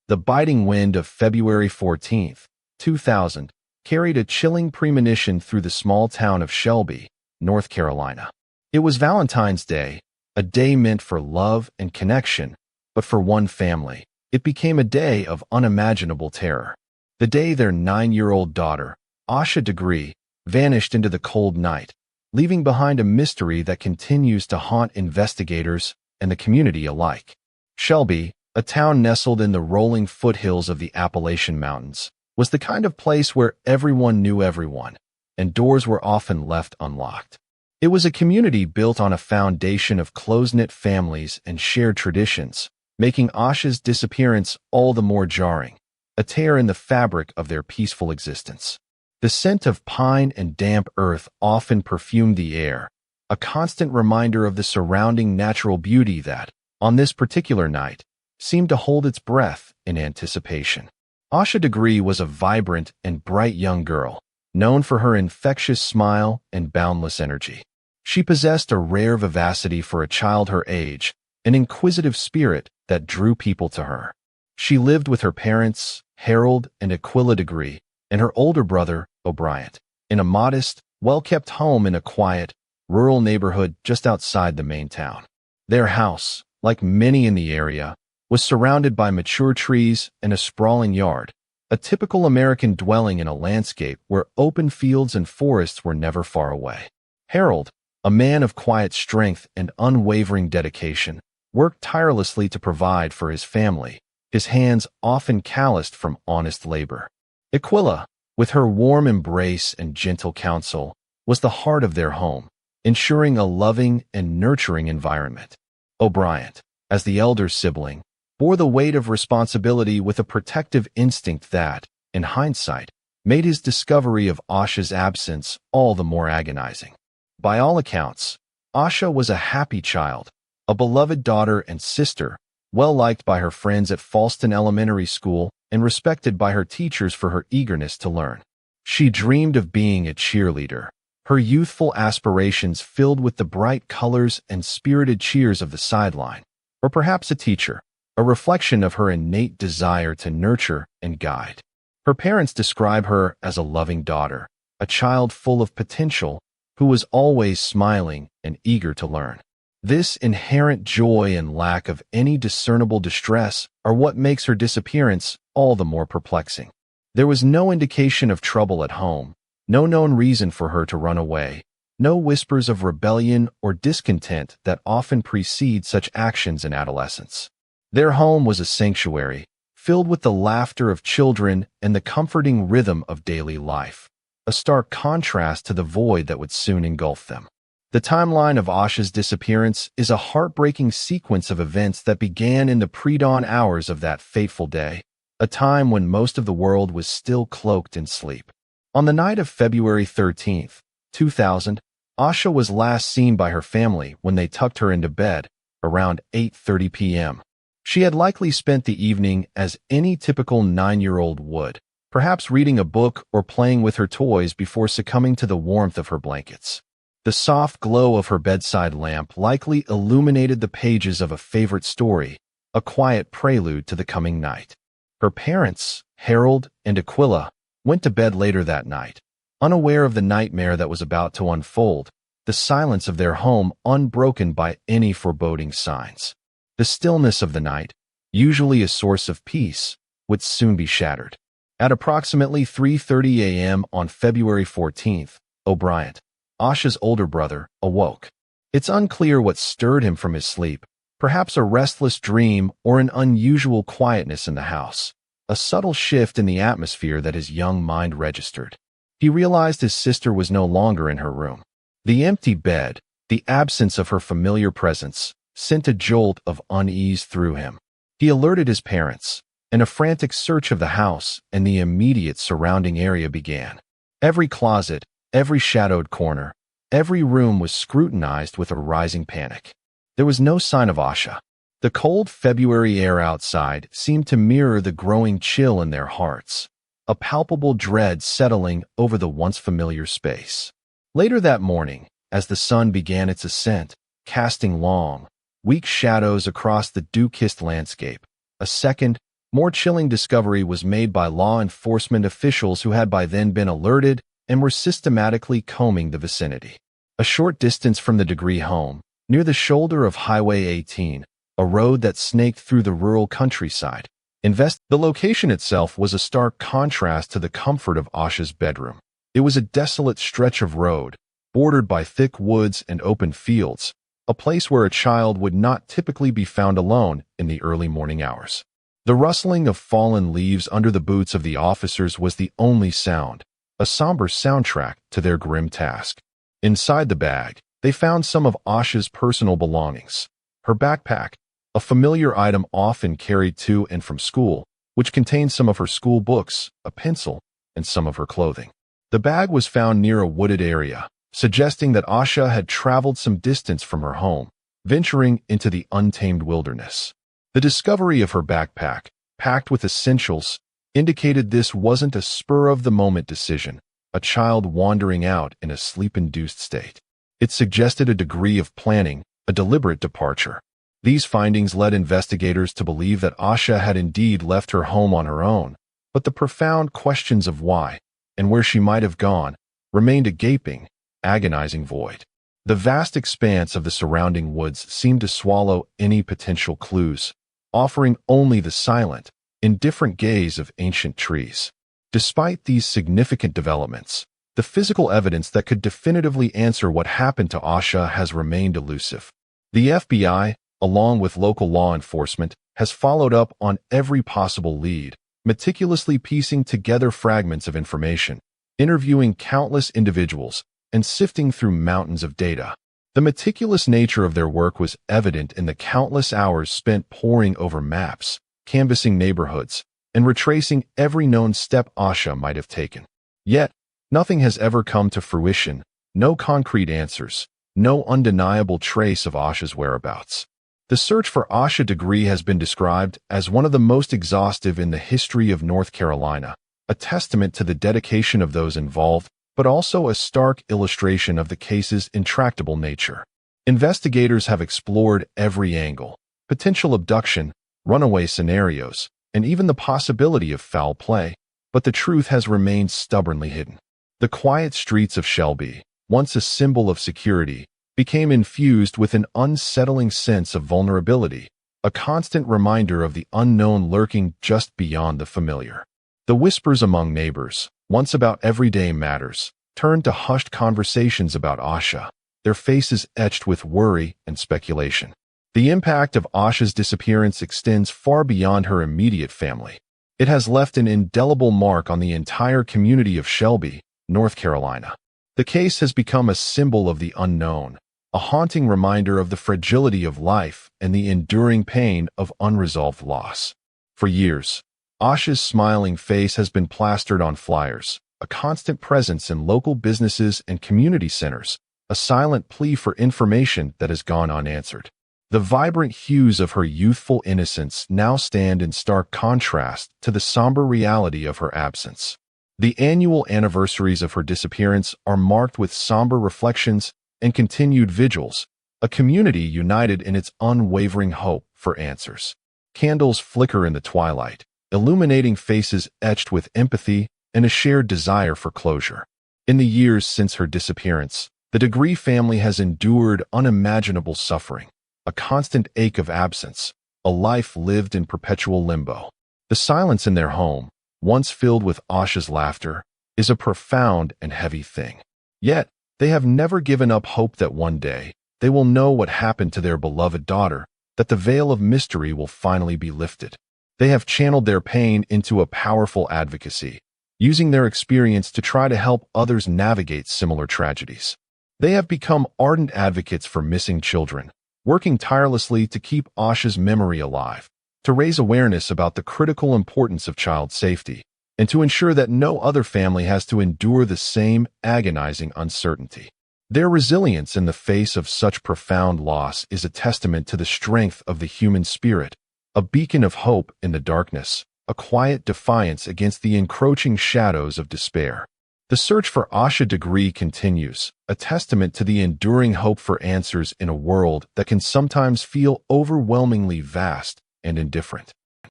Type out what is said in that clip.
The biting wind of February 14th, 2000, carried a chilling premonition through the small town of Shelby, North Carolina. It was Valentine's Day, a day meant for love and connection, but for one family, it became a day of unimaginable terror. The day their 9-year-old daughter, Asha, vanished into the cold night, leaving behind a mystery that continues to haunt investigators and the community alike. Shelby, a town nestled in the rolling foothills of the Appalachian Mountains, was the kind of place where everyone knew everyone, and doors were often left unlocked. It was a community built on a foundation of close-knit families and shared traditions, making Asha's disappearance all the more jarring, a tear in the fabric of their peaceful existence. The scent of pine and damp earth often perfumed the air, a constant reminder of the surrounding natural beauty that, on this particular night, seemed to hold its breath in anticipation. Asha was a vibrant and bright young girl, known for her infectious smile and boundless energy. She possessed a rare vivacity for a child her age, an inquisitive spirit that drew people to her. She lived with her parents, Harold and Aquila, and her older brother, O'Brien, in a modest, well-kept home in a quiet, rural neighborhood just outside the main town. Their house, like many in the area, was surrounded by mature trees and a sprawling yard, a typical American dwelling in a landscape where open fields and forests were never far away. Harold, a man of quiet strength and unwavering dedication, worked tirelessly to provide for his family, his hands often calloused from honest labor. Aquila, with her warm embrace and gentle counsel, was the heart of their home, ensuring a loving and nurturing environment. O'Brien, as the elder sibling, bore the weight of responsibility with a protective instinct that, in hindsight, made his discovery of Asha's absence all the more agonizing. By all accounts, Asha was a happy child, a beloved daughter and sister, well-liked by her friends at Falston Elementary School and respected by her teachers for her eagerness to learn. She dreamed of being a cheerleader, her youthful aspirations filled with the bright colors and spirited cheers of the sideline, or perhaps a teacher, a reflection of her innate desire to nurture and guide. Her parents describe her as a loving daughter, a child full of potential, who was always smiling and eager to learn. This inherent joy and lack of any discernible distress are what makes her disappearance all the more perplexing. There was no indication of trouble at home, no known reason for her to run away, no whispers of rebellion or discontent that often precede such actions in adolescence. Their home was a sanctuary, filled with the laughter of children and the comforting rhythm of daily life, a stark contrast to the void that would soon engulf them. The timeline of Asha's disappearance is a heartbreaking sequence of events that began in the pre-dawn hours of that fateful day, a time when most of the world was still cloaked in sleep. On the night of February 13th, 2000, Asha was last seen by her family when they tucked her into bed, around 8:30 p.m. She had likely spent the evening as any typical 9-year-old would, perhaps reading a book or playing with her toys before succumbing to the warmth of her blankets. The soft glow of her bedside lamp likely illuminated the pages of a favorite story, a quiet prelude to the coming night. Her parents, Harold and Aquila, went to bed later that night, unaware of the nightmare that was about to unfold, the silence of their home unbroken by any foreboding signs. The stillness of the night, usually a source of peace, would soon be shattered. At approximately 3:30 a.m. on February 14th, O'Brien, Asha's older brother, awoke. It's unclear what stirred him from his sleep, perhaps a restless dream or an unusual quietness in the house, a subtle shift in the atmosphere that his young mind registered. He realized his sister was no longer in her room. The empty bed, the absence of her familiar presence, sent a jolt of unease through him. He alerted his parents, and a frantic search of the house and the immediate surrounding area began. Every closet, every shadowed corner, every room was scrutinized with a rising panic. There was no sign of Asha. The cold February air outside seemed to mirror the growing chill in their hearts, a palpable dread settling over the once familiar space. Later that morning, as the sun began its ascent, casting long, weak shadows across the dew-kissed landscape, a second, More chilling discovery was made by law enforcement officials who had by then been alerted and were systematically combing the vicinity. A short distance from the Degree home, near the shoulder of Highway 18, a road that snaked through the rural countryside, the location itself was a stark contrast to the comfort of Asha's bedroom. It was a desolate stretch of road, bordered by thick woods and open fields, a place where a child would not typically be found alone in the early morning hours. The rustling of fallen leaves under the boots of the officers was the only sound, a somber soundtrack to their grim task. Inside the bag, they found some of Asha's personal belongings. Her backpack, a familiar item often carried to and from school, which contained some of her school books, a pencil, and some of her clothing. The bag was found near a wooded area, suggesting that Asha had traveled some distance from her home, venturing into the untamed wilderness. The discovery of her backpack, packed with essentials, indicated this wasn't a spur-of-the-moment decision, a child wandering out in a sleep-induced state. It suggested a degree of planning, a deliberate departure. These findings led investigators to believe that Asha had indeed left her home on her own, but the profound questions of why and where she might have gone remained a gaping, agonizing void. The vast expanse of the surrounding woods seemed to swallow any potential clues, offering only the silent, indifferent gaze of ancient trees. Despite these significant developments, the physical evidence that could definitively answer what happened to Asha has remained elusive. The FBI, along with local law enforcement, has followed up on every possible lead, meticulously piecing together fragments of information, interviewing countless individuals, and sifting through mountains of data. The meticulous nature of their work was evident in the countless hours spent poring over maps, canvassing neighborhoods, and retracing every known step Asha might have taken. Yet, nothing has ever come to fruition, no concrete answers, no undeniable trace of Asha's whereabouts. The search for Asha Degree has been described as one of the most exhaustive in the history of North Carolina, a testament to the dedication of those involved, but also a stark illustration of the case's intractable nature. Investigators have explored every angle: potential abduction, runaway scenarios, and even the possibility of foul play, but the truth has remained stubbornly hidden. The quiet streets of Shelby, once a symbol of security, became infused with an unsettling sense of vulnerability, a constant reminder of the unknown lurking just beyond the familiar. The whispers among neighbors, once about everyday matters, turned to hushed conversations about Asha, their faces etched with worry and speculation. The impact of Asha's disappearance extends far beyond her immediate family. It has left an indelible mark on the entire community of Shelby, North Carolina. The case has become a symbol of the unknown, a haunting reminder of the fragility of life and the enduring pain of unresolved loss. For years, Asha's smiling face has been plastered on flyers, a constant presence in local businesses and community centers, a silent plea for information that has gone unanswered. The vibrant hues of her youthful innocence now stand in stark contrast to the somber reality of her absence. The annual anniversaries of her disappearance are marked with somber reflections and continued vigils, a community united in its unwavering hope for answers. Candles flicker in the twilight, illuminating faces etched with empathy and a shared desire for closure. In the years since her disappearance, the Degree family has endured unimaginable suffering, a constant ache of absence, a life lived in perpetual limbo. The silence in their home, once filled with Asha's laughter, is a profound and heavy thing. Yet, they have never given up hope that one day, they will know what happened to their beloved daughter, that the veil of mystery will finally be lifted. They have channeled their pain into a powerful advocacy, using their experience to try to help others navigate similar tragedies. They have become ardent advocates for missing children, working tirelessly to keep Asha's memory alive, to raise awareness about the critical importance of child safety, and to ensure that no other family has to endure the same agonizing uncertainty. Their resilience in the face of such profound loss is a testament to the strength of the human spirit, a beacon of hope in the darkness, a quiet defiance against the encroaching shadows of despair. The search for Asha Degree continues, a testament to the enduring hope for answers in a world that can sometimes feel overwhelmingly vast and indifferent.